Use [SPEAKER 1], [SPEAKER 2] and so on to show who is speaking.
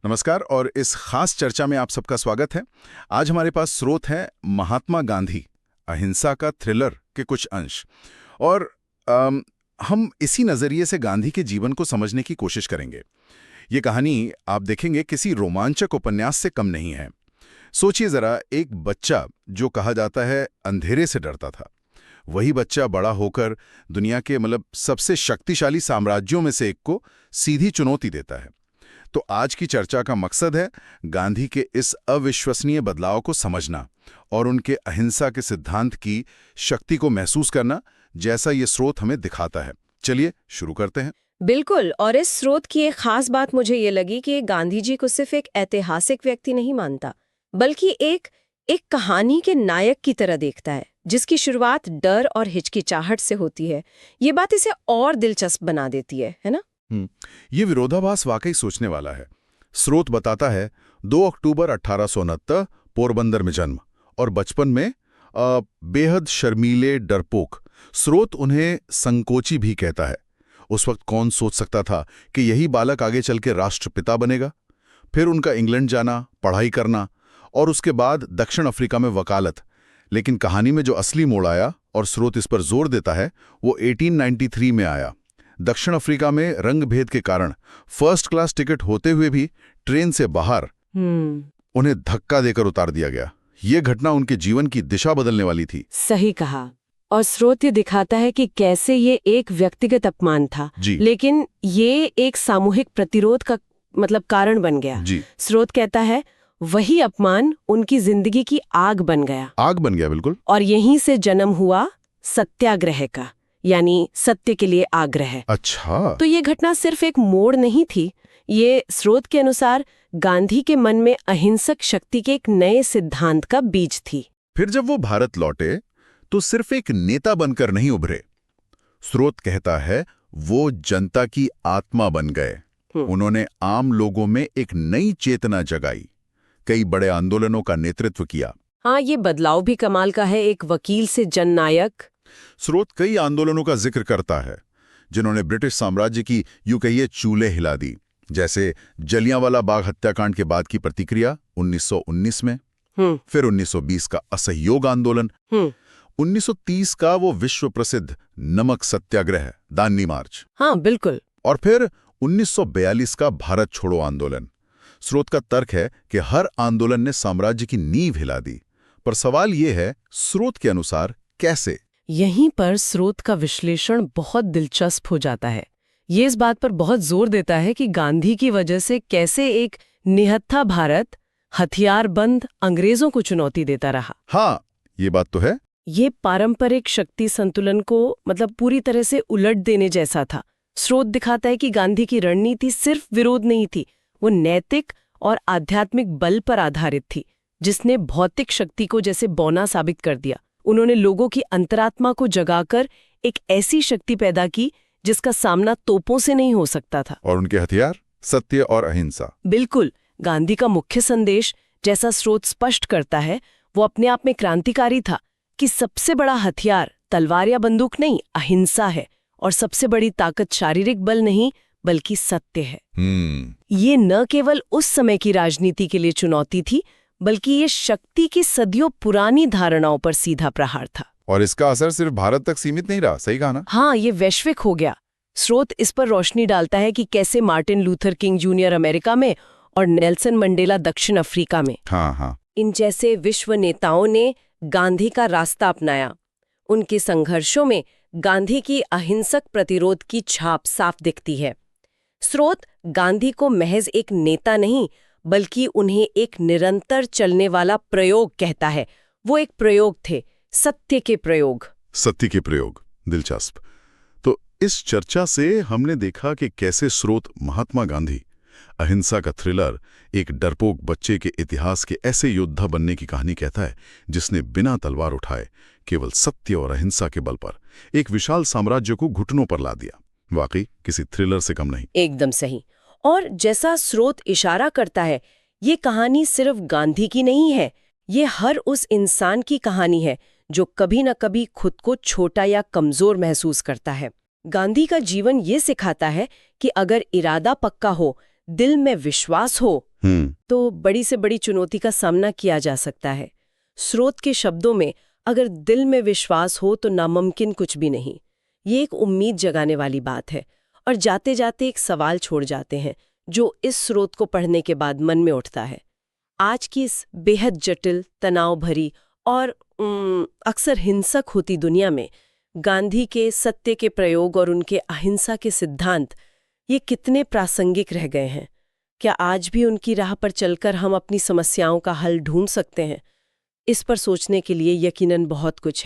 [SPEAKER 1] नमस्कार और इस खास चर्चा में आप सबका स्वागत है। आज हमारे पास स्रोत है महात्मा गांधी अहिंसा का थ्रिलर के कुछ अंश और हम इसी नज़रिए से गांधी के जीवन को समझने की कोशिश करेंगे। ये कहानी आप देखेंगे किसी रोमांचक उपन्यास से कम नहीं है। सोचिए ज़रा, एक बच्चा जो कहा जाता है अंधेरे से डरता था, वही बच्चा बड़ा होकर दुनिया के सबसे शक्तिशाली साम्राज्यों में से एक को सीधी चुनौती देता है। तो आज की चर्चा का मकसद है गांधी के इस अविश्वसनीय बदलाव को समझना और उनके अहिंसा के सिद्धांत की शक्ति को महसूस करना, जैसा ये स्रोत हमें दिखाता है। चलिए शुरू करते हैं।
[SPEAKER 2] बिल्कुल। और इस स्रोत की एक खास बात मुझे ये लगी कि गांधी जी को सिर्फ एक ऐतिहासिक व्यक्ति नहीं मानता, बल्कि एक कहानी के नायक की तरह देखता है, जिसकी शुरुआत डर और हिचकिचाहट से होती है। ये बात इसे और दिलचस्प बना देती है ना?
[SPEAKER 1] ये विरोधाभास वाकई सोचने वाला है। स्रोत बताता है 2 अक्टूबर 1869 पोरबंदर में जन्म और बचपन में बेहद शर्मीले, डरपोक। स्रोत उन्हें संकोची भी कहता है। उस वक्त कौन सोच सकता था कि यही बालक आगे चल के राष्ट्रपिता बनेगा। फिर उनका इंग्लैंड जाना, पढ़ाई करना और उसके बाद दक्षिण अफ्रीका में वकालत। लेकिन कहानी में जो असली मोड़ आया, और स्रोत इस पर जोर देता है, वो 1893 में आया। दक्षिण अफ्रीका में रंग भेद के कारण फर्स्ट क्लास टिकट होते हुए भी ट्रेन से बाहर उन्हें धक्का देकर उतार दिया गया। ये घटना उनके जीवन की दिशा बदलने वाली थी।
[SPEAKER 2] सही कहा। और स्रोत ये दिखाता है कि कैसे ये एक व्यक्तिगत अपमान था, लेकिन ये एक सामूहिक प्रतिरोध का कारण बन गया। स्रोत कहता है वही अपमान उनकी जिंदगी की आग बन गया।
[SPEAKER 1] आग बन गया, बिल्कुल।
[SPEAKER 2] और यहीं से जन्म हुआ सत्याग्रह का, यानी सत्य के लिए आग्रह।
[SPEAKER 1] अच्छा।
[SPEAKER 2] तो ये घटना सिर्फ एक मोड़ नहीं थी, ये स्रोत के अनुसार गांधी के मन में अहिंसक शक्ति के एक नए सिद्धांत का बीज थी।
[SPEAKER 1] फिर जब वो भारत लौटे तो सिर्फ एक नेता बनकर नहीं उभरे। स्रोत कहता है वो जनता की आत्मा बन गए। उन्होंने आम लोगों में एक नई चेतना जगाई, कई बड़े आंदोलनों का नेतृत्व किया।
[SPEAKER 2] हाँ, ये बदलाव भी कमाल का है, एक वकील से जननायक।
[SPEAKER 1] स्रोत कई आंदोलनों का जिक्र करता है जिन्होंने ब्रिटिश साम्राज्य की यूं कहिए चूल्हे हिला दी, जैसे जलियांवाला बाग हत्याकांड के बाद की प्रतिक्रिया 1919 में, फिर 1920 का असहयोग आंदोलन, 1930 का वो विश्व प्रसिद्ध नमक सत्याग्रह, दांडी मार्च।
[SPEAKER 2] हाँ, बिल्कुल।
[SPEAKER 1] और फिर 1942 का भारत छोड़ो आंदोलन। स्रोत का तर्क है कि हर आंदोलन ने साम्राज्य की नींव हिला दी। पर सवाल ये है, स्रोत के अनुसार कैसे?
[SPEAKER 2] यहीं पर स्रोत का विश्लेषण बहुत दिलचस्प हो जाता है। ये इस बात पर बहुत जोर देता है कि गांधी की वजह से कैसे एक निहत्था भारत हथियारबंद अंग्रेजों को चुनौती देता रहा।
[SPEAKER 1] हाँ, ये बात तो है।
[SPEAKER 2] ये पारंपरिक शक्ति संतुलन को पूरी तरह से उलट देने जैसा था। स्रोत दिखाता है कि गांधी की रणनीति सिर्फ विरोध नहीं थी, वो नैतिक और आध्यात्मिक बल पर आधारित थी, जिसने भौतिक शक्ति को जैसे बौना साबित कर दिया। उन्होंने लोगों की अंतरात्मा को जगाकर एक ऐसी शक्ति पैदा की जिसका सामना तोपों से नहीं हो सकता था।
[SPEAKER 1] और उनके हथियार सत्य और अहिंसा।
[SPEAKER 2] बिल्कुल। गांधी का मुख्य संदेश, जैसा स्रोत स्पष्ट करता है, वो अपने आप में क्रांतिकारी था कि सबसे बड़ा हथियार तलवार या बंदूक नहीं, अहिंसा है। और सबसे बड़ी ताकत शारीरिक बल नहीं, बल्कि सत्य है। ये न केवल उस समय की राजनीति के लिए चुनौती थी, बल्कि ये शक्ति की सदियों पुरानी धारणाओं पर सीधा प्रहार था।
[SPEAKER 1] और इसका असर सिर्फ भारत तक सीमित नहीं रहा, सही कहा ना?
[SPEAKER 2] हाँ, ये वैश्विक हो गया। स्रोत इस पर रोशनी डालता है कि कैसे Martin Luther king junior America में और नेल्सन मंडेला दक्षिण अफ्रीका में, इन जैसे विश्व नेताओं ने गांधी का रास्ता अपनाया। उनके संघर्षों में गांधी की अहिंसक प्रतिरोध की छाप साफ दिखती है। स्रोत गांधी को महज एक नेता नहीं, बल्कि उन्हें एक निरंतर चलने वाला प्रयोग कहता है। वो एक प्रयोग थे, सत्य के प्रयोग।
[SPEAKER 1] सत्य के प्रयोग, दिलचस्प। तो इस चर्चा से हमने देखा कि कैसे स्रोत महात्मा गांधी अहिंसा का थ्रिलर, एक डरपोक बच्चे के इतिहास के ऐसे योद्धा बनने की कहानी कहता है जिसने बिना तलवार उठाए केवल सत्य और अहिंसा के बल पर एक विशाल साम्राज्य को घुटनों पर ला दिया। वाकई किसी थ्रिलर से कम नहीं।
[SPEAKER 2] एकदम सही। और जैसा स्रोत इशारा करता है, ये कहानी सिर्फ गांधी की नहीं है, ये हर उस इंसान की कहानी है जो कभी न कभी खुद को छोटा या कमजोर महसूस करता है। गांधी का जीवन ये सिखाता है कि अगर इरादा पक्का हो, दिल में विश्वास हो, तो बड़ी से बड़ी चुनौती का सामना किया जा सकता है। स्रोत के शब्दों में, अगर दिल में विश्वास हो तो नामुमकिन कुछ भी नहीं। ये एक उम्मीद जगाने वाली बात है। और जाते जाते एक सवाल छोड़ जाते हैं जो इस स्रोत को पढ़ने के बाद मन में उठता है। आज की इस बेहद जटिल, तनाव भरी और अक्सर हिंसक होती दुनिया में गांधी के सत्य के प्रयोग और उनके अहिंसा के सिद्धांत ये कितने प्रासंगिक रह गए हैं? क्या आज भी उनकी राह पर चलकर हम अपनी समस्याओं का हल ढूंढ सकते हैं? इस पर सोचने के लिए यकीनन बहुत कुछ है।